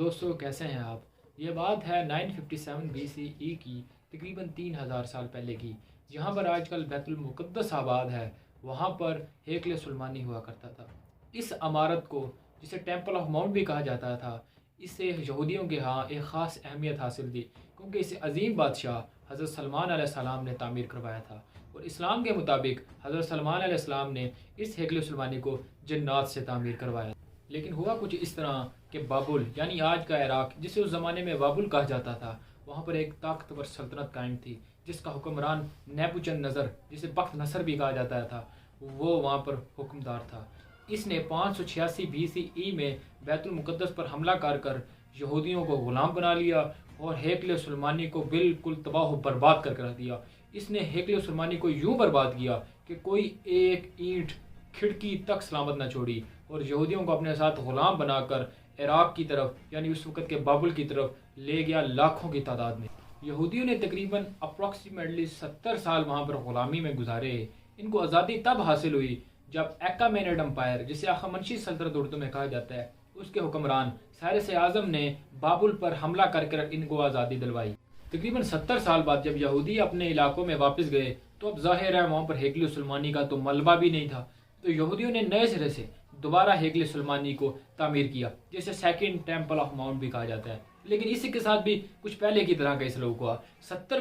دوستو، کیسے ہیں آپ؟ یہ بات ہے 957 BCE کی، تقریباً 3000 سال پہلے کی، جہاں پر آج کل بیت المقدس آباد ہے وہاں پر ہیکل سلیمانی ہوا کرتا تھا۔ اس عمارت کو، جسے ٹیمپل آف ماؤنٹ بھی کہا جاتا تھا، اس سے یہودیوں کے ہاں ایک خاص اہمیت حاصل تھی، کیونکہ اسے عظیم بادشاہ حضرت سلمان علیہ السلام نے تعمیر کروایا تھا، اور اسلام کے مطابق حضرت سلمان علیہ السلام نے اس ہیکل سلیمانی کو جنات سے تعمیر کروایا۔ لیکن ہوا کچھ اس طرح کہ بابل، یعنی آج کا عراق، جسے اس زمانے میں بابل کہا جاتا تھا، وہاں پر ایک طاقتور سلطنت قائم تھی، جس کا حکمران نیبوچد نظر، جسے بخت نصر بھی کہا جاتا تھا، وہ وہاں پر حکمدار تھا۔ اس نے 586 BCE میں بیت المقدس پر حملہ کر یہودیوں کو غلام بنا لیا اور ہیکل سلیمانی کو بالکل تباہ و برباد کر رکھ دیا۔ اس نے ہیکل سلیمانی کو یوں برباد کیا کہ کوئی ایک اینٹ کھڑکی تک سلامت نہ چھوڑی، اور یہودیوں کو اپنے ساتھ غلام بنا کر عراق کی طرف، یعنی اس وقت کے بابل کی طرف لے گیا، لاکھوں کی تعداد میں۔ یہودیوں نے تقریباً اپروکسیمیٹلی 70 سال وہاں پر غلامی میں گزارے۔ ان کو آزادی تب حاصل ہوئی جب ایکامینیڈ امپائر، جسے ہخامنشی سلطنت اردو میں کہا جاتا ہے، اس کے حکمران سائرس اعظم نے بابل پر حملہ کر ان کو آزادی دلوائی۔ تقریباً 70 سال بعد جب یہودی اپنے علاقوں میں واپس گئے تو اب ظاہر ہے وہاں پر ہیکل سلیمانی کا تو ملبہ بھی نہیں تھا، تو یہودیوں نے نئے سرے سے دوبارہ ہیکل سلیمانی کو تعمیر کیا، جسے سیکنڈ ٹیمپل آف ماؤنٹ بھی کہا جاتا ہے۔ لیکن اسی کے ساتھ بھی کچھ پہلے کی طرح کا اس سلوک ہوا۔ 70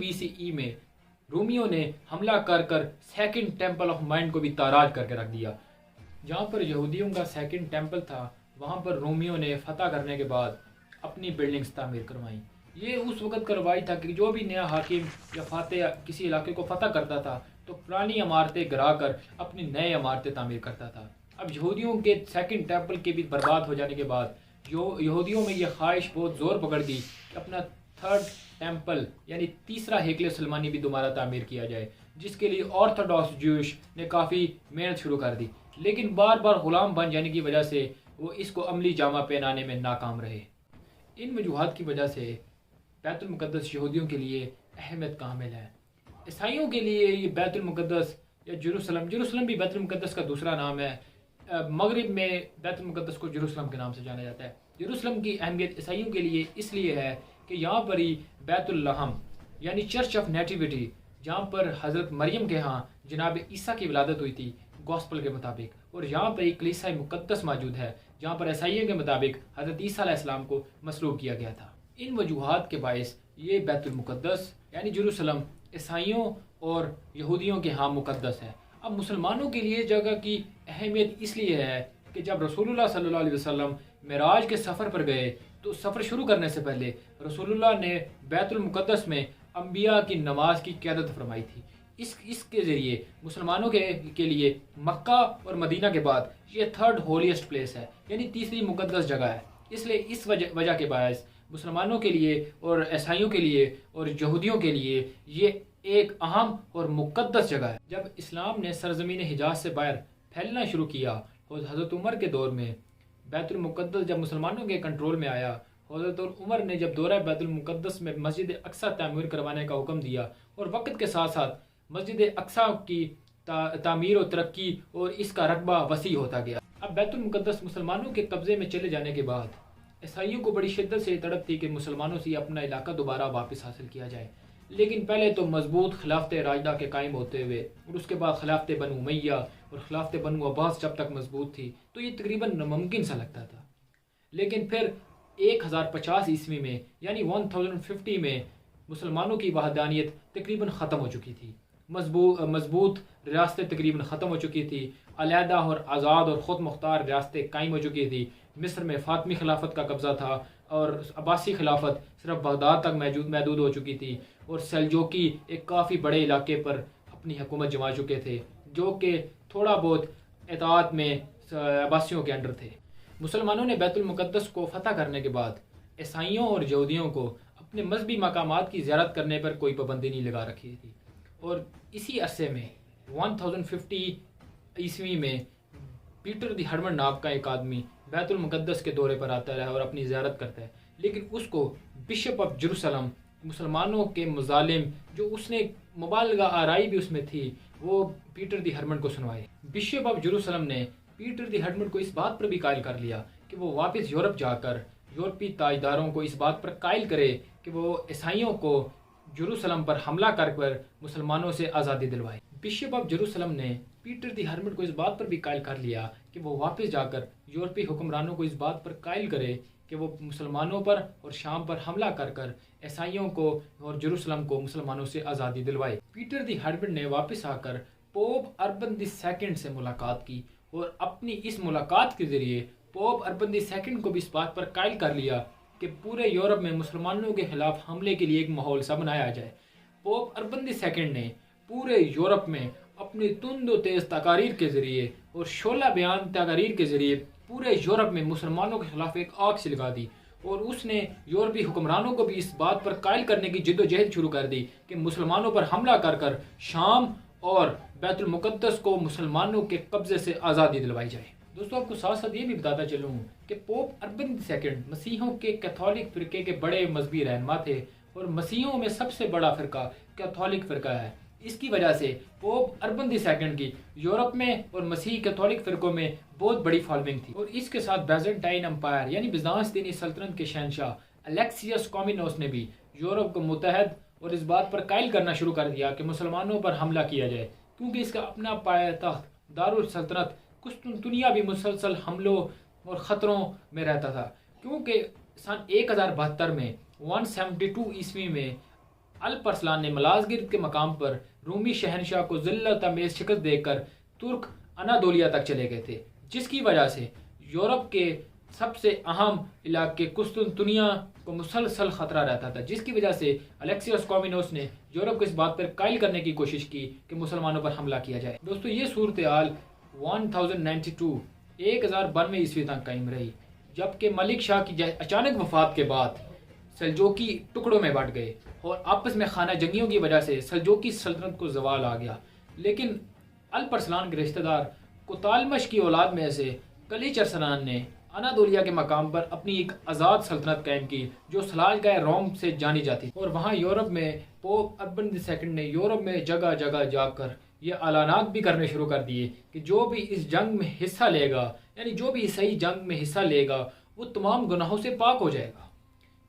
BCE میں رومیوں نے حملہ کر سیکنڈ ٹیمپل آف ماؤنٹ کو بھی تاراج کر کے رکھ دیا۔ جہاں پر یہودیوں کا سیکنڈ ٹیمپل تھا، وہاں پر رومیوں نے فتح کرنے کے بعد اپنی بلڈنگز تعمیر کروائیں۔ یہ اس وقت کا رواج تھا کہ جو بھی نیا حاکم یا فاتح کسی علاقے کو فتح کرتا تھا تو پرانی عمارتیں گرا کر اپنی نئے عمارتیں تعمیر کرتا تھا۔ اب یہودیوں کے سیکنڈ ٹیمپل کے بھی برباد ہو جانے کے بعد یہودیوں میں یہ خواہش بہت زور پکڑ گئی کہ اپنا تھرڈ ٹیمپل، یعنی تیسرا ہیکل سلیمانی بھی دوبارہ تعمیر کیا جائے، جس کے لیے آرتھوڈاکس جوش نے کافی محنت شروع کر دی، لیکن بار بار غلام بن جانے کی وجہ سے وہ اس کو عملی جامہ پہنانے میں ناکام رہے۔ ان وجوہات کی وجہ سے بیت المقدس یہودیوں کے لیے اہمیت کا حامل ہے۔ عیسائیوں کے لیے یہ بیت المقدس یا جیروسلم بھی بیت المقدس کا دوسرا نام ہے۔ مغرب میں بیت المقدس کو جیروسلم کے نام سے جانا جاتا ہے۔ جیروسلم کی اہمیت عیسائیوں کے لیے اس لیے ہے کہ یہاں پر ہی بیت اللحم، یعنی چرچ آف نیٹیوٹی، جہاں پر حضرت مریم کے ہاں جناب عیسیٰ کی ولادت ہوئی تھی گوسپل کے مطابق، اور یہاں پر ایک کلیسا مقدس موجود ہے جہاں پر عیسائیوں کے مطابق حضرت عیسیٰ علیہ السلام کو مصلوب کیا گیا تھا۔ ان وجوہات کے باعث یہ بیت المقدس یعنی جیروسلم عیسائیوں اور یہودیوں کے ہاں مقدس ہے۔ اب مسلمانوں کے لیے جگہ کی اہمیت اس لیے ہے کہ جب رسول اللہ صلی اللہ علیہ وسلم معراج کے سفر پر گئے تو سفر شروع کرنے سے پہلے رسول اللہ نے بیت المقدس میں انبیاء کی نماز کی قیادت فرمائی تھی۔ اس کے ذریعے مسلمانوں کے لیے مکہ اور مدینہ کے بعد یہ تھرڈ ہولیسٹ پلیس ہے، یعنی تیسری مقدس جگہ ہے۔ اس لیے اس وجہ کے باعث مسلمانوں کے لیے اور عیسائیوں کے لیے اور یہودیوں کے لیے یہ ایک اہم اور مقدس جگہ ہے۔ جب اسلام نے سرزمین حجاز سے باہر پھیلنا شروع کیا اور حضرت عمر کے دور میں بیت المقدس جب مسلمانوں کے کنٹرول میں آیا، حضرت عمر نے جب دورہ بیت المقدس میں مسجد اقصیٰ تعمیر کروانے کا حکم دیا، اور وقت کے ساتھ ساتھ مسجد اقصیٰ کی تعمیر و ترقی اور اس کا رقبہ وسیع ہوتا گیا۔ اب بیت المقدس مسلمانوں کے قبضے میں چلے جانے کے بعد عیسائیوں کو بڑی شدت سے تڑپ تھی کہ مسلمانوں سے اپنا علاقہ دوبارہ واپس حاصل کیا جائے، لیکن پہلے تو مضبوط خلافت راشدہ کے قائم ہوتے ہوئے اور اس کے بعد خلافت بنو امیہ اور خلافت بنو عباس جب تک مضبوط تھی تو یہ تقریباً ناممکن سا لگتا تھا۔ لیکن پھر 1050 عیسوی میں یعنی 1050 میں مسلمانوں کی وحدانیت تقریباً ختم ہو چکی تھی، مضبوط ریاستیں تقریباً ختم ہو چکی تھی، علیحدہ اور آزاد اور خود مختار ریاستیں قائم ہو چکی تھی۔ مصر میں فاطمی خلافت کا قبضہ تھا اور عباسی خلافت صرف بغداد تک محدود ہو چکی تھی، اور سلجوقی ایک کافی بڑے علاقے پر اپنی حکومت جما چکے تھے جو کہ تھوڑا بہت اطاعت میں عباسیوں کے انڈر تھے۔ مسلمانوں نے بیت المقدس کو فتح کرنے کے بعد عیسائیوں اور یہودیوں کو اپنے مذہبی مقامات کی زیارت کرنے پر کوئی پابندی نہیں لگا رکھی تھی، اور اسی عرصے میں 1050 عیسوی میں پیٹر دی ہرمن نام کا ایک آدمی بیت المقدس کے دورے پر آتا ہے اور اپنی زیارت کرتا ہے، لیکن اس کو بشپ آف جیروسلم، مسلمانوں کے مظالم جو اس نے مبالغہ آرائی بھی اس میں تھی، وہ پیٹر دی ہرمن کو سنوائے۔ بشپ آف جیروسلم نے پیٹر دی ہرمن کو اس بات پر بھی قائل کر لیا کہ وہ واپس یورپ جا کر یورپی تاجداروں کو اس بات پر قائل کرے کہ وہ عیسائیوں کو جروسلم پر حملہ کر مسلمانوں سے آزادی دلوائے۔ بشپ آف جروسلم نے پیٹر دی ہرمٹ کو اس بات پر بھی قائل کر لیا کہ وہ واپس جا کر یورپی حکمرانوں کو اس بات پر قائل کرے کہ وہ مسلمانوں پر اور شام پر حملہ کر عیسائیوں کو اور جروسلم کو مسلمانوں سے آزادی دلوائے۔ پیٹر دی ہرمٹ نے واپس آ کر پوپ اربن دی سیکنڈ سے ملاقات کی اور اپنی اس ملاقات کے ذریعے پوپ اربن دی سیکنڈ کو بھی اس بات پر قائل کر لیا کہ پورے یورپ میں مسلمانوں کے خلاف حملے کے لیے ایک ماحول سا بنایا جائے۔ پوپ اربن دی سیکنڈ نے پورے یورپ میں اپنی تند و تیز تقاریر کے ذریعے اور شعلہ بیان تقاریر کے ذریعے پورے یورپ میں مسلمانوں کے خلاف ایک آگ سے لگا دی، اور اس نے یورپی حکمرانوں کو بھی اس بات پر قائل کرنے کی جد و جہد شروع کر دی کہ مسلمانوں پر حملہ کر شام اور بیت المقدس کو مسلمانوں کے قبضے سے آزادی دلوائی جائے۔ دوستوں، آپ کو ساتھ ساتھ یہ بھی بتاتا چلوں کہ پوپ اربن دی سیکنڈ مسیحوں کے کیتھولک فرقے کے بڑے مذہبی رہنما تھے، اور مسیحوں میں سب سے بڑا فرقہ کیتھولک فرقہ ہے۔ اس کی وجہ سے پوپ اربن دی سیکنڈ کی یورپ میں اور مسیحی کیتھولک فرقوں میں بہت بڑی فالوئنگ تھی، اور اس کے ساتھ بیزنٹائن امپائر یعنی بیزانطینی سلطنت کے شہنشاہ الیکسیس کومینوس نے بھی یورپ کو متحد اور اس بات پر قائل کرنا شروع کر دیا کہ مسلمانوں پر حملہ کیا جائے، کیونکہ اس کا اپنا پایہ تخت دارالسلطنت قسطنطنیہ بھی مسلسل حملوں اور خطروں میں رہتا تھا، کیونکہ سن 1072 میں 172 عیسوی میں الپرسلان نے ملازگرد کے مقام پر رومی شہنشاہ کو ذلت آمیز شکست دے کر ترک انادولیا تک چلے گئے تھے، جس کی وجہ سے یورپ کے سب سے اہم علاقے قسطنطنیہ کو مسلسل خطرہ رہتا تھا، جس کی وجہ سے الیکسیس کومینوس نے یورپ کو اس بات پر قائل کرنے کی کوشش کی کہ مسلمانوں پر حملہ کیا جائے۔ دوستو، یہ صورتحال 1092 عیسوی تک قائم رہی، جبکہ ملک شاہ کی اچانک وفات کے بعد سلجوکی ٹکڑوں میں بٹ گئے اور آپس میں خانہ جنگیوں کی وجہ سے سلجوکی سلطنت کو زوال آ گیا۔ لیکن الپرسلان کے رشتہ دار کوتالمش کی اولاد میں سے کلیچ ارسلان نے انادولیا کے مقام پر اپنی ایک آزاد سلطنت قائم کی جو سلاجگاہ روم سے جانی جاتی، اور وہاں یورپ میں پوپ اربن دی سیکنڈ نے یورپ میں جگہ جگہ جا کر یہ اعلانات بھی کرنے شروع کر دیے کہ جو بھی اس جنگ میں حصہ لے گا، یعنی جو بھی عیسائی جنگ میں حصہ لے گا، وہ تمام گناہوں سے پاک ہو جائے گا۔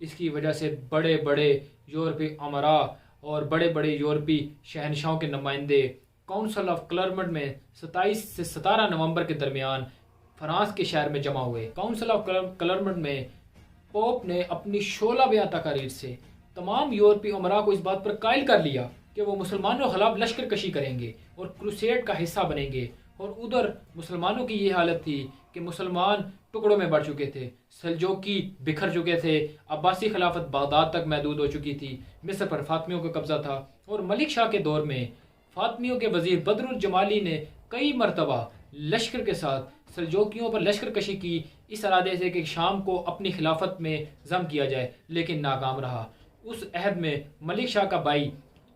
اس کی وجہ سے بڑے بڑے یورپی امراء اور بڑے بڑے یورپی شہنشاہوں کے نمائندے کونسل آف کلرمنٹ میں 27 سے 17 نومبر کے درمیان فرانس کے شہر میں جمع ہوئے۔ کونسل آف کلرمنٹ میں پوپ نے اپنی شعلہ بیاں تقاریر سے تمام یورپی امراء کو اس بات پر قائل کر لیا کہ وہ مسلمانوں کے خلاف لشکر کشی کریں گے اور کروسیڈ کا حصہ بنیں گے، اور ادھر مسلمانوں کی یہ حالت تھی کہ مسلمان ٹکڑوں میں بڑھ چکے تھے، سلجوکی بکھر چکے تھے، عباسی خلافت بغداد تک محدود ہو چکی تھی، مصر پر فاطمیوں کا قبضہ تھا، اور ملک شاہ کے دور میں فاطمیوں کے وزیر بدر الجمالی نے کئی مرتبہ لشکر کے ساتھ سلجوکیوں پر لشکر کشی کی، اس ارادے سے کہ شام کو اپنی خلافت میں ضم کیا جائے، لیکن ناکام رہا۔ اس عہد میں ملک شاہ کا بھائی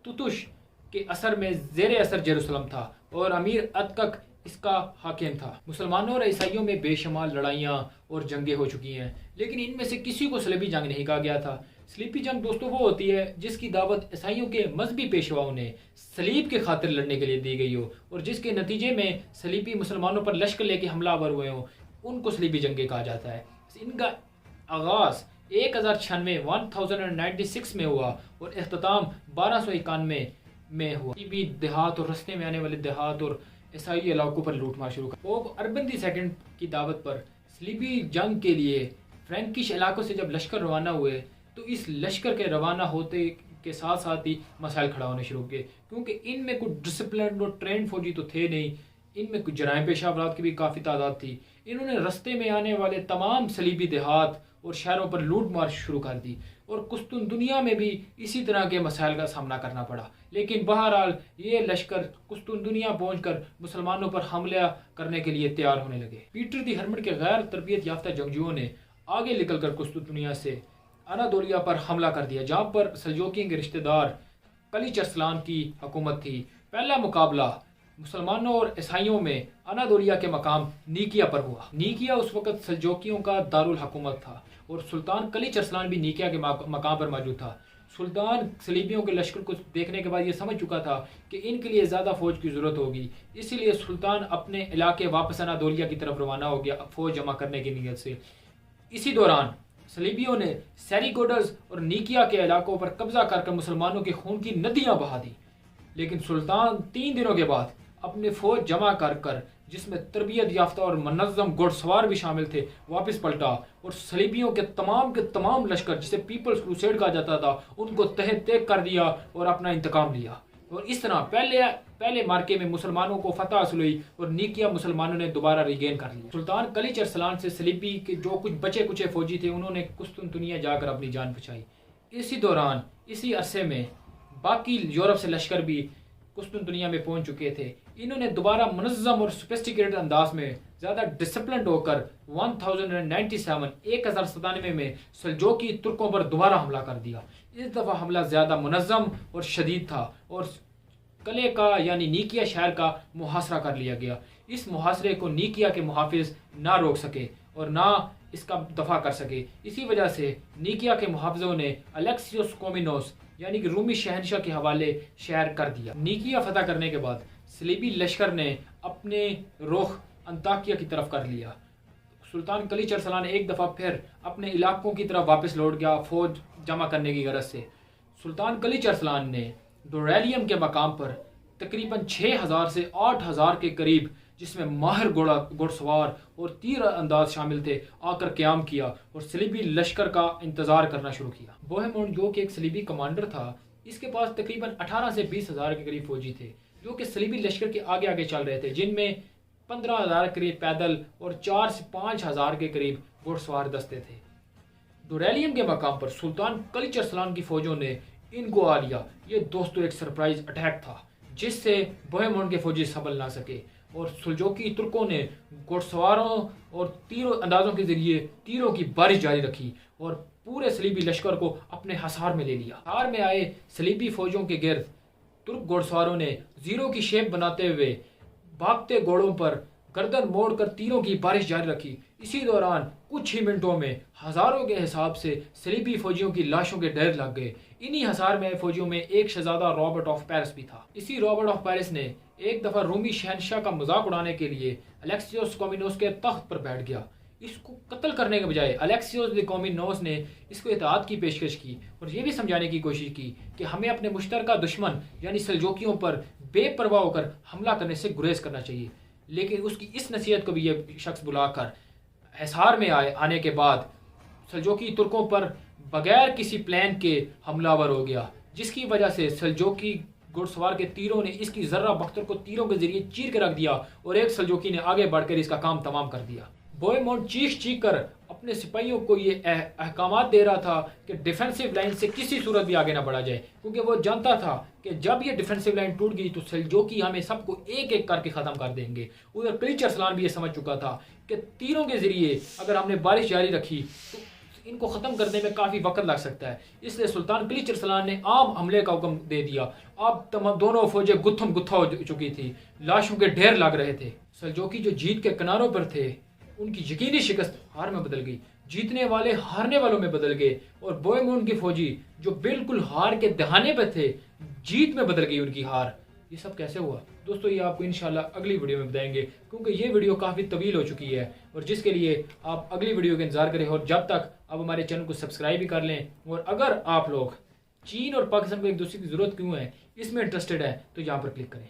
تتش کے اثر میں زیر اثر جیروسلم تھا، اور امیر اتکک اس کا حاکم تھا۔ مسلمانوں اور عیسائیوں میں بے شمار لڑائیاں اور جنگیں ہو چکی ہیں، لیکن ان میں سے کسی کو صلیبی جنگ نہیں کہا گیا تھا۔ صلیبی جنگ دوستوں وہ ہوتی ہے جس کی دعوت عیسائیوں کے مذہبی پیشواؤں نے صلیب کے خاطر لڑنے کے لیے دی گئی ہو، اور جس کے نتیجے میں صلیبی مسلمانوں پر لشکر لے کے حملہ آور ہوئے ہوں، ان کو صلیبی جنگیں کہا جاتا ہے۔ ان کا آغاز 1096 میں ہوا اور اختتام 1291 میں ہوا۔ صلیبی دیہات اور رستے میں آنے والے دیہات اور عیسائی علاقوں پر لوٹ مار شروع کر۔ پوپ اربن دی سیکنڈ کی دعوت پر صلیبی جنگ کے لیے فرینکش علاقوں سے جب لشکر روانہ ہوئے تو اس لشکر کے روانہ ہوتے کے ساتھ ساتھ ہی مسائل کھڑا ہونے شروع کیے، کیونکہ ان میں کوئی ڈسپلن اور ٹرینڈ فوجی تو تھے نہیں، ان میں کچھ جرائم پیشہ افراد کی بھی کافی تعداد تھی۔ انہوں نے رستے میں آنے والے تمام صلیبی دیہات اور شہروں پر لوٹ مار شروع کر دی، اور قسطنطنیہ میں بھی اسی طرح کے مسائل کا سامنا کرنا پڑا۔ لیکن بہرحال یہ لشکر قسطنطنیہ پہنچ کر مسلمانوں پر حملہ کرنے کے لیے تیار ہونے لگے۔ پیٹر دی ہرمٹ کے غیر تربیت یافتہ جنگجوؤں نے آگے نکل کر قسطنطنیہ سے انادولیا پر حملہ کر دیا، جہاں پر سلجوکیوں کے رشتہ دار کلیچ ارسلان کی حکومت تھی۔ پہلا مقابلہ مسلمانوں اور عیسائیوں میں انادولیا کے مقام نیکیا پر ہوا۔ نیکیا اس وقت سلجوکیوں کا دارالحکومت تھا، اور سلطان کلیچ ارسلان بھی نیکیا کے مقام پر موجود تھا۔ سلطان صلیبیوں کے لشکر کو دیکھنے کے بعد یہ سمجھ چکا تھا کہ ان کے لیے زیادہ فوج کی ضرورت ہوگی، اسی لیے سلطان اپنے علاقے واپس انادولیہ کی طرف روانہ ہو گیا فوج جمع کرنے کی نیت سے۔ اسی دوران صلیبیوں نے سیریگوڈز اور نیکیا کے علاقوں پر قبضہ کر مسلمانوں کے خون کی ندیاں بہا دی، لیکن سلطان 3 دنوں کے بعد اپنے فوج جمع کر جس میں تربیت یافتہ اور منظم گھڑ سوار بھی شامل تھے واپس پلٹا اور صلیبیوں کے تمام لشکر جسے پیپلز کروسیڈ کہا جاتا تھا ان کو تہہ تیگ کر دیا اور اپنا انتقام لیا، اور اس طرح پہلے مارکے میں مسلمانوں کو فتح حاصل ہوئی اور نیکیا مسلمانوں نے دوبارہ ریگین کر لیا۔ سلطان کلیچ ارسلان سے صلیبی کے جو کچھ بچے کچے فوجی تھے انہوں نے قسطنطنیہ جا کر اپنی جان بچائی۔ اسی دوران اسی عرصے میں باقی یورپ سے لشکر بھی قسطنطنیہ میں پہنچ چکے تھے۔ انہوں نے دوبارہ منظم اور سوفسٹیکیٹڈ انداز میں زیادہ ڈسپلنڈ ہو کر 1097 میں سلجوقی ترکوں پر دوبارہ حملہ کر دیا۔ اس دفعہ حملہ زیادہ منظم اور شدید تھا اور قلعے کا یعنی نیکیا شہر کا محاصرہ کر لیا گیا۔ اس محاصرے کو نیکیا کے محافظ نہ روک سکے اور نہ اس کا دفاع کر سکے، اسی وجہ سے نیکیا کے محافظوں نے الیکسیوس کومینوس یعنی کہ رومی شہنشاہ کے حوالے شہر کر دیا۔ نیکیا فتح کرنے کے بعد صلیبی لشکر نے اپنے رخ انطاکیہ کی طرف کر لیا۔ سلطان کلیچ ارسلان ایک دفعہ پھر اپنے علاقوں کی طرف واپس لوٹ گیا فوج جمع کرنے کی غرض سے۔ سلطان کلیچ ارسلان نے ڈوریلیم کے مقام پر تقریباً 6000 سے 8000 کے قریب جس میں ماہر گھڑ سوار اور تیر انداز شامل تھے آ کر قیام کیا اور صلیبی لشکر کا انتظار کرنا شروع کیا۔ بوہیمونڈ جو کہ ایک صلیبی کمانڈر تھا، اس کے پاس تقریباً 18 سے 20,000 کے قریب فوجی تھے جو کہ صلیبی لشکر کے آگے آگے چل رہے تھے، جن میں 15,000 کے قریب پیدل اور 4 سے 5,000 کے قریب گھڑ سوار دستے تھے۔ ڈوریلیم کے مقام پر سلطان کلیچ ارسلان کی فوجوں نے ان کو آ لیا۔ یہ دوستو ایک سرپرائز اٹیک تھا جس سے بوہیمونڈ کے فوجی سنبھل نہ سکے اور سلجوقی ترکوں نے گھڑ سواروں اور تیر اندازوں کے ذریعے تیروں کی بارش جاری رکھی اور پورے صلیبی لشکر کو اپنے حصار میں لے لیا۔ حصار میں آئے صلیبی فوجوں کے گرد ترک گھڑ سواروں نے زیرو کی شیپ بناتے ہوئے بھاگتے گھوڑوں پر گردن موڑ کر تیروں کی بارش جاری رکھی۔ اسی دوران کچھ ہی منٹوں میں ہزاروں کے حساب سے صلیبی فوجیوں کی لاشوں کے ڈھیر لگ گئے۔ انہی حصار میں فوجیوں میں ایک شہزادہ رابرٹ آف پیرس بھی تھا۔ اسی رابرٹ آف پیرس نے ایک دفعہ رومی شہنشاہ کا مذاق اڑانے کے لیے الیکسیوس کومینوس کے تخت پر بیٹھ گیا۔ اس کو قتل کرنے کے بجائے الیکسیوس دی کومینوس نے اس کو اطاعت کی پیشکش کی اور یہ بھی سمجھانے کی کوشش کی کہ ہمیں اپنے مشترکہ دشمن یعنی سلجوکیوں پر بے پرواہ ہو کر حملہ کرنے سے گریز کرنا چاہیے، لیکن اس کی اس نصیحت کو بھی یہ شخص بلا کر حصار میں آنے کے بعد سلجوکی ترکوں پر بغیر کسی پلان کے حملہ ور ہو گیا، جس کی وجہ سے سلجوکی گھڑ سوار کے تیروں نے اس کی ذرہ بختر کو تیروں کے ذریعے چیر کے رکھ دیا اور ایک سلجوکی نے آگے بڑھ کر اس کا کام تمام کر دیا۔ بوہیمونڈ چیخ کر اپنے سپاہیوں کو یہ احکامات دے رہا تھا کہ ڈیفنسو لائن سے کسی صورت بھی آگے نہ بڑھا جائے، کیونکہ وہ جانتا تھا کہ جب یہ ڈیفنسو لائن ٹوٹ گئی تو سلجوکی ہمیں سب کو ایک ایک کر کے ختم کر دیں گے۔ ادھر کلیچ ارسلان بھی یہ سمجھ چکا تھا کہ تیروں کے ذریعے اگر ہم نے بارش جاری رکھی تو ان کو ختم کرنے میں کافی وقت لگ سکتا ہے، اس لیے سلطان کلیچ ارسلان نے عام حملے کا حکم دے دیا۔ اب دونوں فوجیں گتھم گتھا ہو چکی تھی، لاشوں کے ڈھیر لگ رہے تھے۔ سلجوکی جو جیت کے کناروں پر تھے ان کی یقینی شکست ہار میں بدل گئی، جیتنے والے ہارنے والوں میں بدل گئے اور بوہیمونڈ کے فوجی جو بالکل ہار کے دہانے پہ تھے جیت میں بدل گئی ان کی ہار۔ یہ سب کیسے ہوا دوستو، یہ آپ کو انشاءاللہ اگلی ویڈیو میں بتائیں گے، کیونکہ یہ ویڈیو کافی طویل ہو چکی ہے اور جس کے لیے آپ اگلی ویڈیو کا انتظار کریں، اور جب تک آپ ہمارے چینل کو سبسکرائب بھی کر لیں، اور اگر آپ لوگ چین اور پاکستان کو ایک دوسرے کی ضرورت کیوں ہے اس میں انٹرسٹڈ ہے تو یہاں پر کلک کریں۔